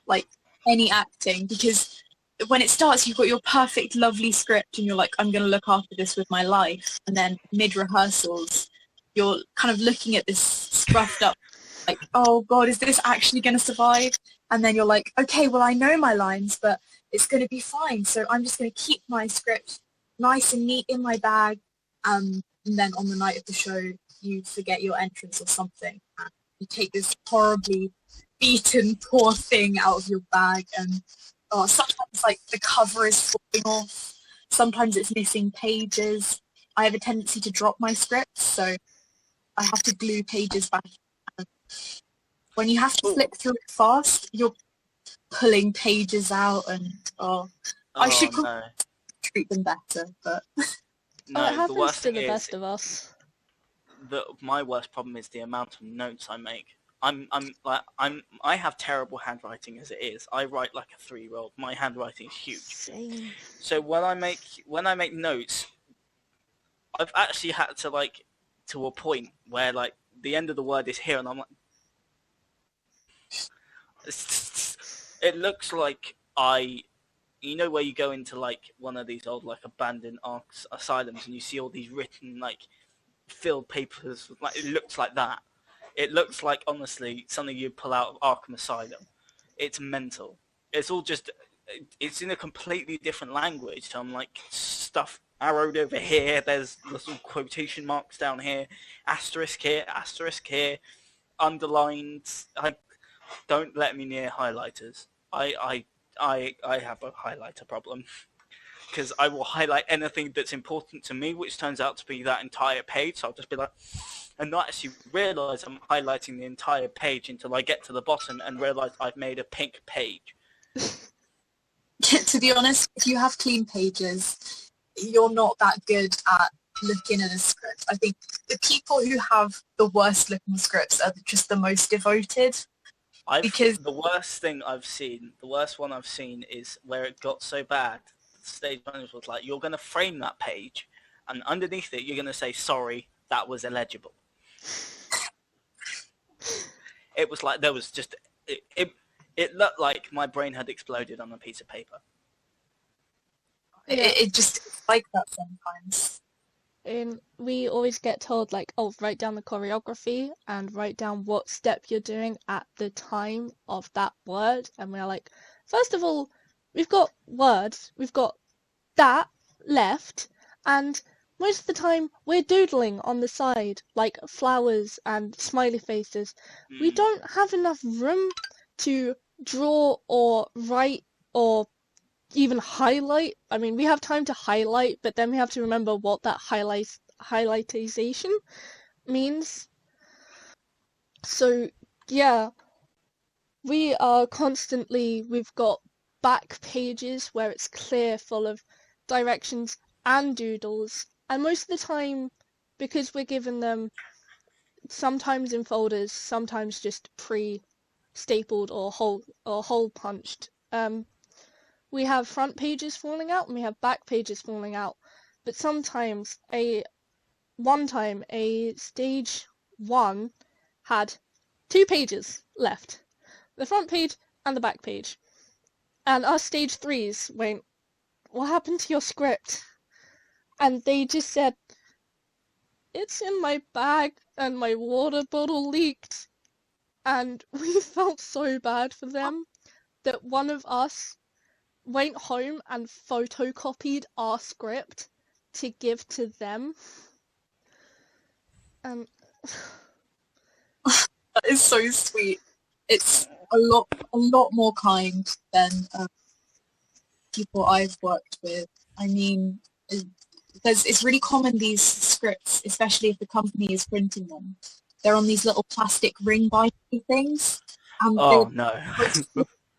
like any acting, because when it starts, you've got your perfect, lovely script, and you're like, I'm going to look after this with my life. And then mid-rehearsals, you're kind of looking at this scruffed up, like, oh God, is this actually going to survive? And then you're like, okay, well, I know my lines, but it's going to be fine. So I'm just going to keep my script nice and neat in my bag. And then on the night of the show, you forget your entrance or something. And you take this horribly beaten, poor thing out of your bag, and sometimes like the cover is falling off, sometimes it's missing pages. I have a tendency to drop my scripts, so I have to glue pages back. When you have to flick through it fast, you're pulling pages out, and I should treat them better, but No, it happens the worst to thing the is, best of us. my worst problem is the amount of notes I make. I have terrible handwriting as it is. I write like a 3-year-old. My handwriting is huge. Same. So when I make notes, I've actually had to like to a point where like the end of the word is here, and I'm like, it looks like you know where you go into like one of these old like abandoned asylums, and you see all these written like filled papers. Like it looks like that. It looks like, honestly, something you'd pull out of Arkham Asylum. It's mental. It's all just, it's in a completely different language. So I'm like, stuff arrowed over here, there's little quotation marks down here, asterisk here, underlined. Don't let me near highlighters. I have a highlighter problem. Because I will highlight anything that's important to me, which turns out to be that entire page. So I'll just be like, and not actually realise I'm highlighting the entire page until I get to the bottom and realise I've made a pink page. To be honest, if you have clean pages, you're not that good at looking at a script. I think the people who have the worst looking scripts are just the most devoted. Because the worst one I've seen is where it got so bad. The stage manager was like, "You're going to frame that page, and underneath it, you're going to say sorry, that was illegible." It was like there was just it looked like my brain had exploded on a piece of paper. it just like that sometimes. We always get told like, oh, write down the choreography and write down what step you're doing at the time of that word. And we're like, first of all, we've got words, we've got that left, and most of the time we're doodling on the side, like flowers and smiley faces. We don't have enough room to draw or write or even highlight. I mean, we have time to highlight, but then we have to remember what that highlightization means. So yeah, we've got back pages where it's clear, full of directions and doodles, and most of the time, because we're given them sometimes in folders, sometimes just pre-stapled or hole punched, we have front pages falling out and we have back pages falling out. But sometimes one time a stage 1 had 2 pages left, the front page and the back page, and our stage 3s went, "What happened to your script?" And they just said, "It's in my bag and my water bottle leaked." And we felt so bad for them that one of us went home and photocopied our script to give to them. And that is so sweet. It's a lot more kind than people I've worked with. I mean, it's really common, these scripts, especially if the company is printing them. They're on these little plastic ring binding things. And oh no.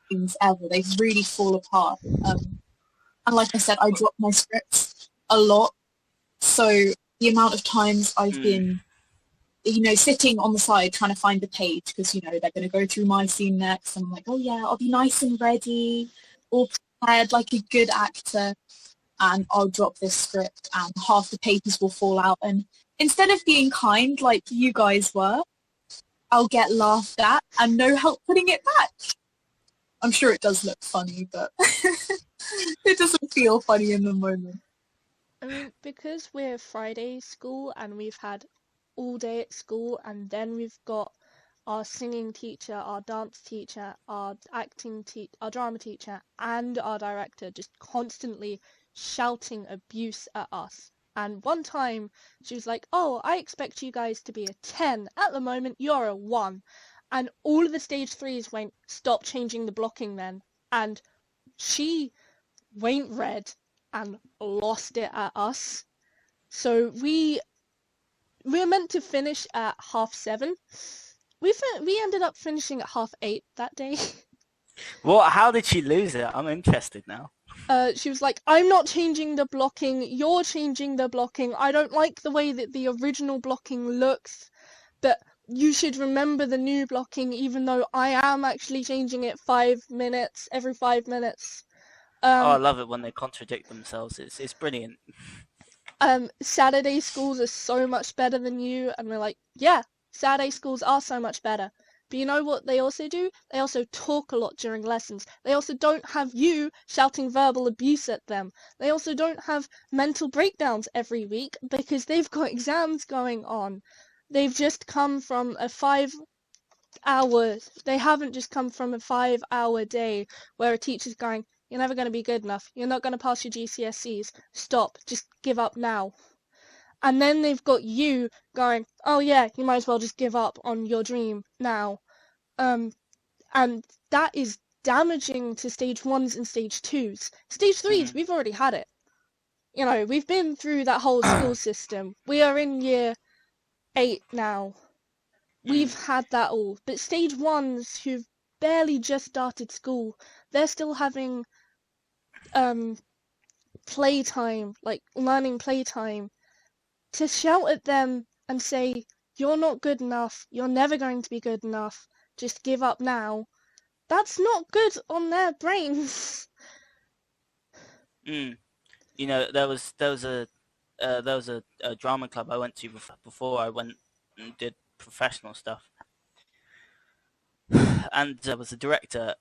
things ever. They really fall apart. And like I said, I drop my scripts a lot. So the amount of times I've been, sitting on the side trying to find the page because, they're going to go through my scene next. And I'm like, oh yeah, I'll be nice and ready, all prepared like a good actor. And I'll drop this script and half the papers will fall out. And instead of being kind like you guys were, I'll get laughed at and no help putting it back. I'm sure it does look funny, but it doesn't feel funny in the moment. I mean, because we're Friday school and we've had all day at school, and then we've got our singing teacher, our dance teacher, our our drama teacher, and our director just constantly shouting abuse at us. And one time she was like, "Oh, I expect you guys to be a 10. At the moment, you're a 1." And all of the stage threes went, "Stop changing the blocking then." And she went red and lost it at us. So we were meant to finish at 7:30. We ended up finishing at 8:30 that day. What? How did she lose it? I'm interested now. She was like, "I'm not changing the blocking. You're changing the blocking. I don't like the way that the original blocking looks, but you should remember the new blocking, even though I am actually changing it every 5 minutes." I love it when they contradict themselves. It's brilliant. Saturday schools are so much better than you, and we're like, yeah, Saturday schools are so much better. But you know what they also do? They also talk a lot during lessons. They also don't have you shouting verbal abuse at them. They also don't have mental breakdowns every week because they've got exams going on. They've just come from a 5 hour, they haven't just come from a 5 hour day where a teacher's going, "You're never going to be good enough. You're not going to pass your GCSEs. Stop. Just give up now." And then they've got you going, "Oh yeah, you might as well just give up on your dream now." And that is damaging to stage ones and stage twos. Stage threes, we've already had it. You know, we've been through that whole school system. We are in year 8 now. We've had that all. But stage ones who've barely just started school, they're still having playtime, like learning playtime. To shout at them and say, "You're not good enough, you're never going to be good enough, just give up now," that's not good on their brains. You know, there was a drama club I went to before I went and did professional stuff, and there was a director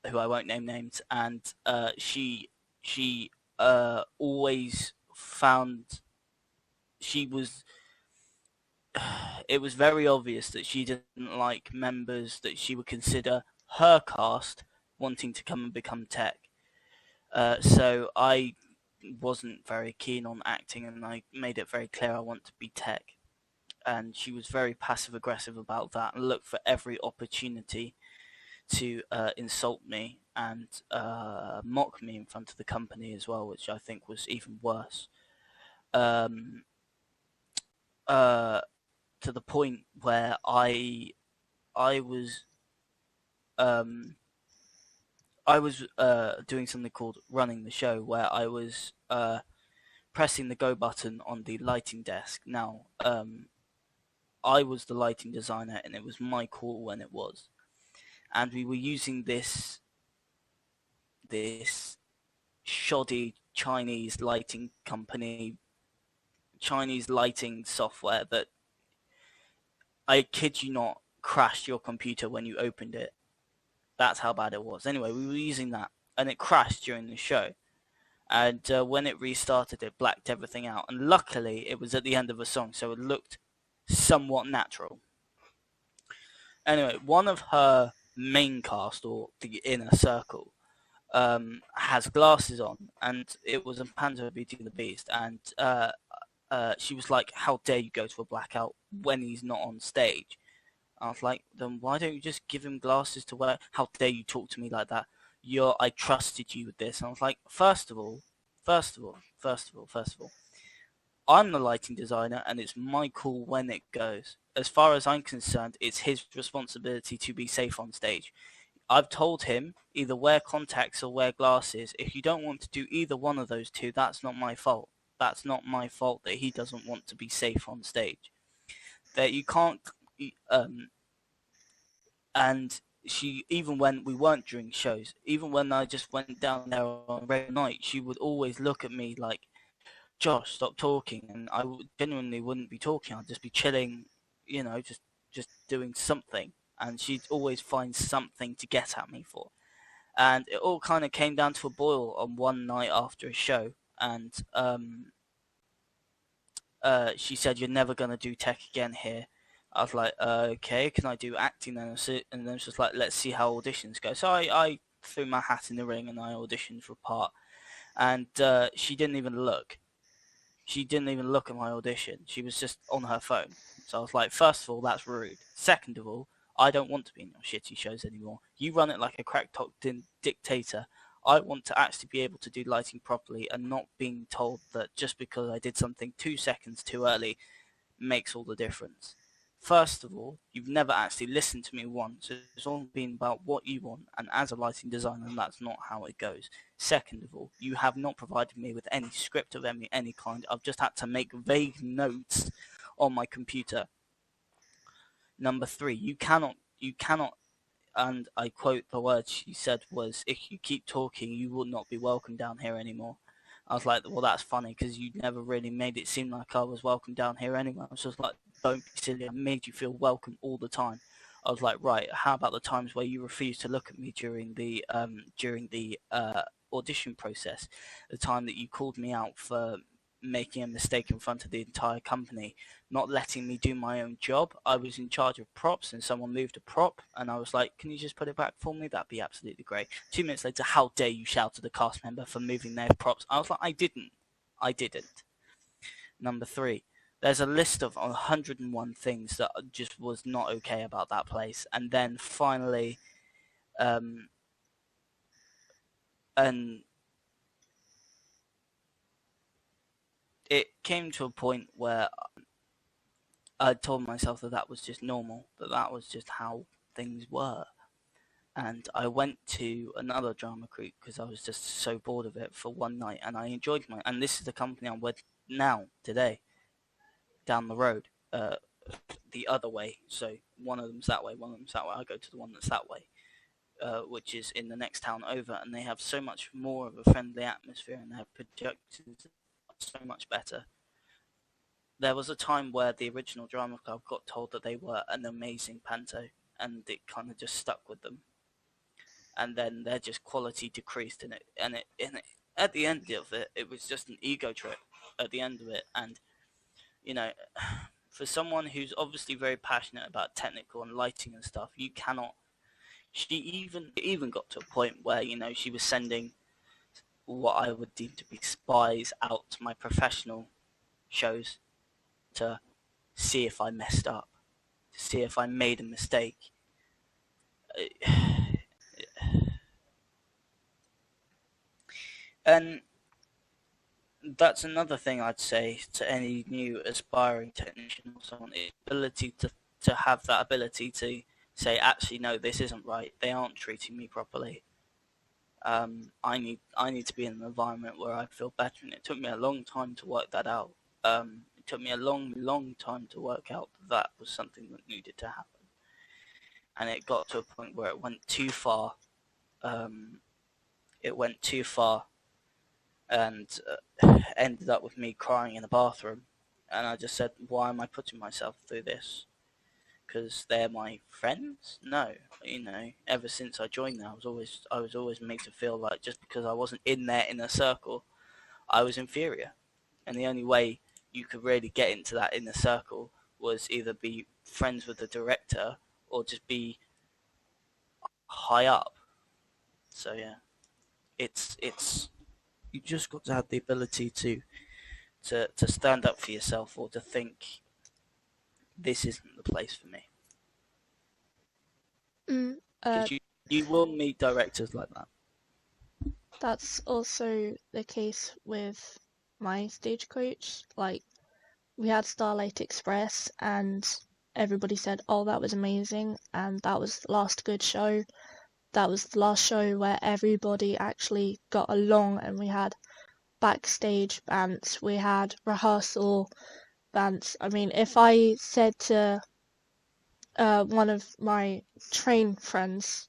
who I won't name names, and she always found she was. It was very obvious that she didn't like members that she would consider her caste wanting to come and become tech. So I wasn't very keen on acting, and I made it very clear I want to be tech. And she was very passive aggressive about that and looked for every opportunity to insult me and mock me in front of the company as well, which I think was even worse. To the point where I was doing something called running the show, where I was pressing the go button on the lighting desk. Now, I was the lighting designer, and it was my call when it was, and we were using this shoddy Chinese lighting company, Chinese lighting software that, I kid you not, crashed your computer when you opened it. That's how bad it was. Anyway, we were using that, and it crashed during the show. And when it restarted, it blacked everything out. And luckily, it was at the end of a song, so it looked somewhat natural. Anyway, one of her main cast, or the inner circle, has glasses on, and it was a Panto Beauty and the Beast, and she was like, "How dare you go to a blackout when he's not on stage?" I was like, "Then why don't you just give him glasses to wear? How dare you talk to me like that? I trusted you with this." And I was like, first of all, I'm the lighting designer, and it's my call when it goes. As far as I'm concerned, it's his responsibility to be safe on stage. I've told him, either wear contacts or wear glasses. If you don't want to do either one of those two, that's not my fault. That's not my fault that he doesn't want to be safe on stage. That you can't... and she, even when we weren't doing shows, even when I just went down there on a regular night, she would always look at me like, "Josh, stop talking," and I genuinely wouldn't be talking. I'd just be chilling, just doing something, and she'd always find something to get at me for. And it all kind of came down to a boil on one night after a show, and she said, "You're never gonna do tech again here." I was like, "Okay, can I do acting then?" And then she was like, "Let's see how auditions go." So I threw my hat in the ring and I auditioned for a part, and she didn't even look. She didn't even look at my audition. She was just on her phone. So I was like, first of all, that's rude. Second of all, I don't want to be in your shitty shows anymore. You run it like a crack-talked dictator. I want to actually be able to do lighting properly and not being told that just because I did something 2 seconds too early makes all the difference. First of all, you've never actually listened to me once. It's all been about what you want, and as a lighting designer, that's not how it goes. Second of all, you have not provided me with any script of any kind. I've just had to make vague notes on my computer. Number three, you cannot, and I quote the words she said was, "If you keep talking, you will not be welcome down here anymore." I was like, well, that's funny because you never really made it seem like I was welcome down here anyway. I was just like, don't be silly. I made you feel welcome all the time. I was like, right, how about the times where you refused to look at me during the audition process? The time that you called me out for making a mistake in front of the entire company, not letting me do my own job. I was in charge of props and someone moved a prop and I was like, can you just put it back for me? That'd be absolutely great. 2 minutes later, how dare you shout at a cast member for moving their props? I was like, I didn't. Number three, there's a list of 101 things that just was not okay about that place. And then finally, and it came to a point where I told myself that that was just normal, that was just how things were. And I went to another drama group because I was just so bored of it for one night, and I enjoyed and this is the company I'm with now, today, down the road, the other way. So one of them's that way, one of them's that way. I go to the one that's that way, which is in the next town over, and they have so much more of a friendly atmosphere, and their projectors are so much better. There was a time where the original drama club got told that they were an amazing panto, and it kind of just stuck with them. And then their just quality decreased, and at the end of it, it was just an ego trip at the end of it. And you know, for someone who's obviously very passionate about technical and lighting and stuff, you cannot. She even got to a point where she was sending what I would deem to be spies out to my professional shows to see if I messed up, to see if I made a mistake. And that's another thing I'd say to any new aspiring technician or someone, is ability to have that ability to say, actually, no, this isn't right. They aren't treating me properly. I need to be in an environment where I feel better, and it took me a long time to work that out. It took me a long time to work out that was something that needed to happen. And it got to a point where it went too far. And ended up with me crying in the bathroom. And I just said, why am I putting myself through this? Because they're my friends? No, ever since I joined there, I was always made to feel like just because I wasn't in their inner circle, I was inferior. And the only way you could really get into that inner circle was either be friends with the director or just be high up. So yeah, it's you just got to have the ability to stand up for yourself, or to think, this isn't the place for me. Because you will meet directors like that. That's also the case with my stagecoach. Like, we had Starlight Express, and everybody said, oh, that was amazing, and that was the last good show. That was the last show where everybody actually got along, and we had backstage bants, we had rehearsal bants. I mean, if I said to one of my train friends,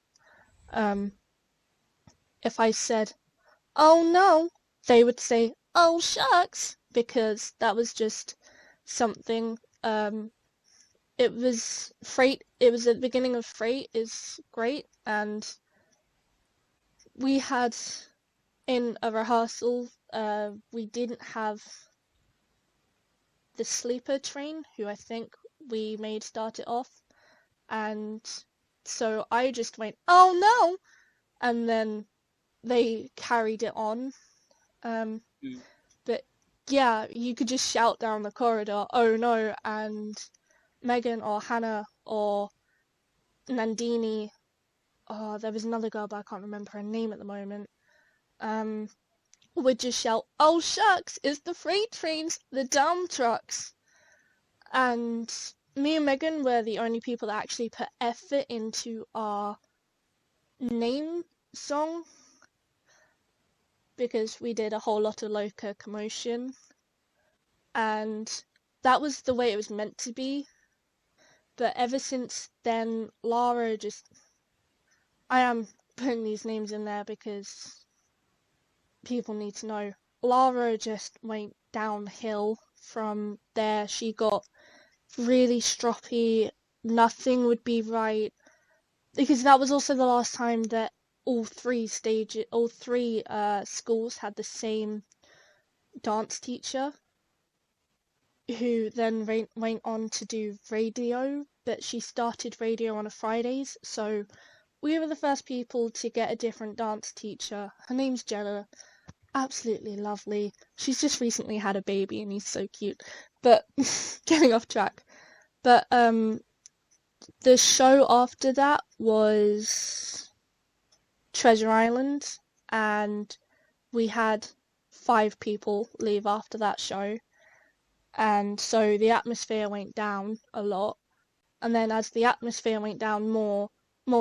if I said, oh no, they would say, oh shucks, because that was just something. It was Freight, it was at the beginning of Freight is great, and we had in a rehearsal, we didn't have the sleeper train, who I think we made start it off, and so I just went, "Oh no!" and then they carried it on. Um, Mm. but yeah, you could just shout down the corridor, "Oh no!" and Megan or Hannah or Nandini, oh, there was another girl, but I can't remember her name at the moment, would just shout, "Oh shucks, it's the freight trains, the dump trucks." And me and Megan were the only people that actually put effort into our name song, because we did a whole lot of local commotion, and that was the way it was meant to be. But ever since then, Lara just, I am putting these names in there because people need to know. Lara just went downhill from there. She got really stroppy. Nothing would be right, because that was also the last time that all three schools had the same dance teacher, who then went on to do radio, but she started radio on a Fridays, so we were the first people to get a different dance teacher. Her name's Jenna. Absolutely lovely. She's just recently had a baby and he's so cute. But getting off track. But the show after that was Treasure Island, and we had 5 people leave after that show. And so the atmosphere went down a lot. And then as the atmosphere went down more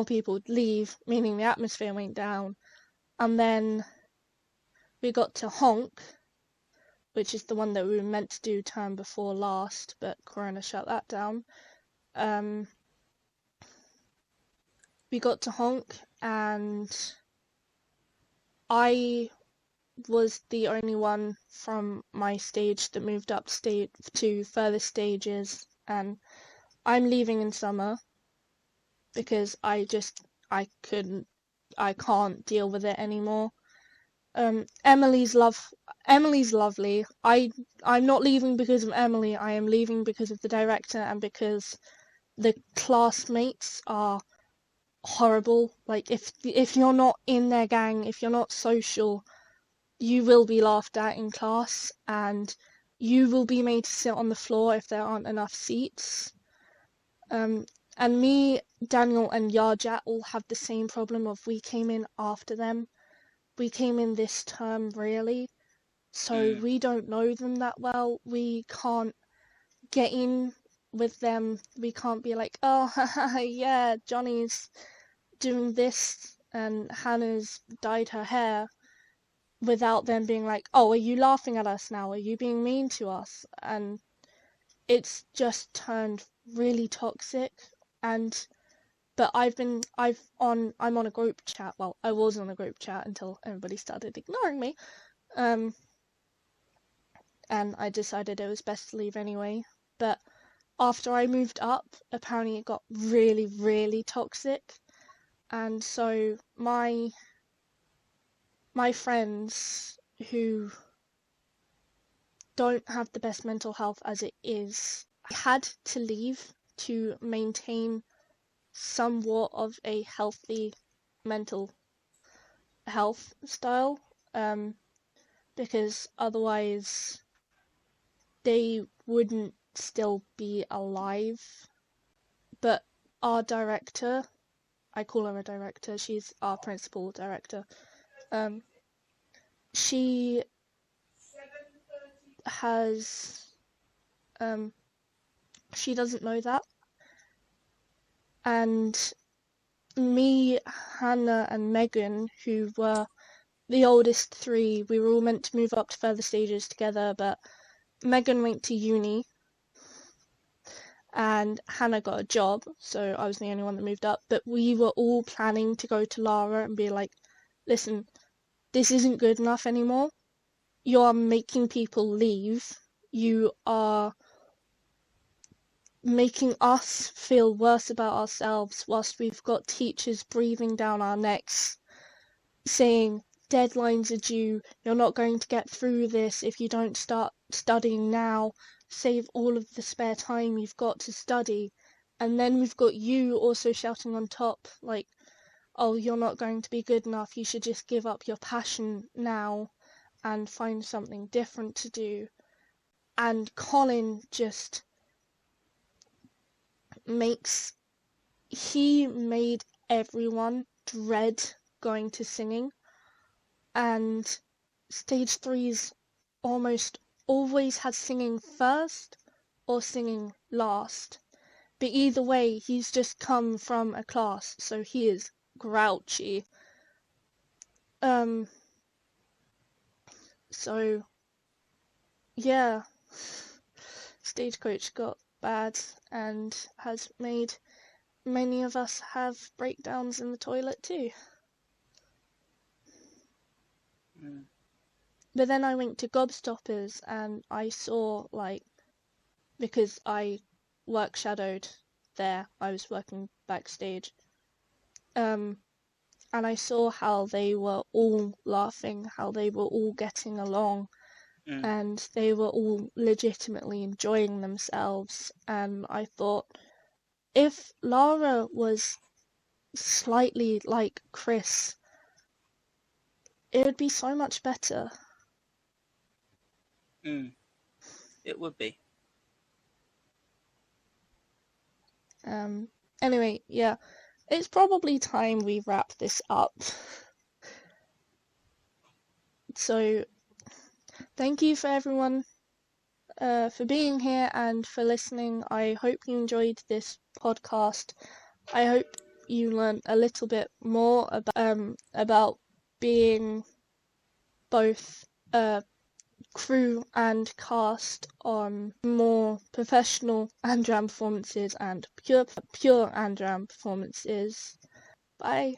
people would leave, meaning the atmosphere went down. And then we got to Honk, which is the one that we were meant to do term before last, but Corona shut that down. We got to Honk, and I was the only one from my stage that moved up to further stages, and I'm leaving in summer because I can't deal with it anymore. Emily's lovely. I'm not leaving because of Emily. I am leaving because of the director and because the classmates are horrible. Like, if you're not in their gang, if you're not social, you will be laughed at in class, and you will be made to sit on the floor if there aren't enough seats. And me, Daniel, and Yarjat all have the same problem of we came in after them. We came in this term, really, so we don't know them that well. We can't get in with them. We can't be like, "Oh, yeah, Johnny's doing this and Hannah's dyed her hair," without them being like, "Oh, are you laughing at us now? Are you being mean to us?" And it's just turned really toxic. But I'm on a group chat. Well, I was on a group chat until everybody started ignoring me. And I decided it was best to leave anyway. But after I moved up, apparently it got really, really toxic. And so my friends who don't have the best mental health as it is, I had to leave to maintain somewhat of a healthy mental health style, because otherwise they wouldn't still be alive. But our director, I call her a director, she's our principal director, she has, she doesn't know that. And me, Hannah, and Megan, who were the oldest 3, we were all meant to move up to further stages together, but Megan went to uni and Hannah got a job, so I was the only one that moved up. But we were all planning to go to Lara and be like, "Listen, this isn't good enough anymore. You are making people leave. You are making us feel worse about ourselves whilst we've got teachers breathing down our necks. saying deadlines are due, you're not going to get through this if you don't start studying now, save all of the spare time you've got to study. And then we've got you also shouting on top, like, oh, you're not going to be good enough, you should just give up your passion now and find something different to do. And Colin just he made everyone dread going to singing, and stage 3's almost always had singing first or singing last. But either way, he's just come from a class, so he is grouchy. So yeah, Stagecoach got bad and has made many of us have breakdowns in the toilet too. But then I went to Gobstoppers and I saw, like, because I work shadowed there, I was working backstage, and I saw how they were all laughing, how they were all getting along, and they were all legitimately enjoying themselves, and I thought, if Lara was slightly like Chris, it would be so much better. It would be. Anyway, yeah, it's probably time we wrap this up. So, thank you for everyone for being here and for listening. I hope you enjoyed this podcast. I hope you learned a little bit more about being both crew and cast on more professional Andram performances and pure Andram performances. Bye.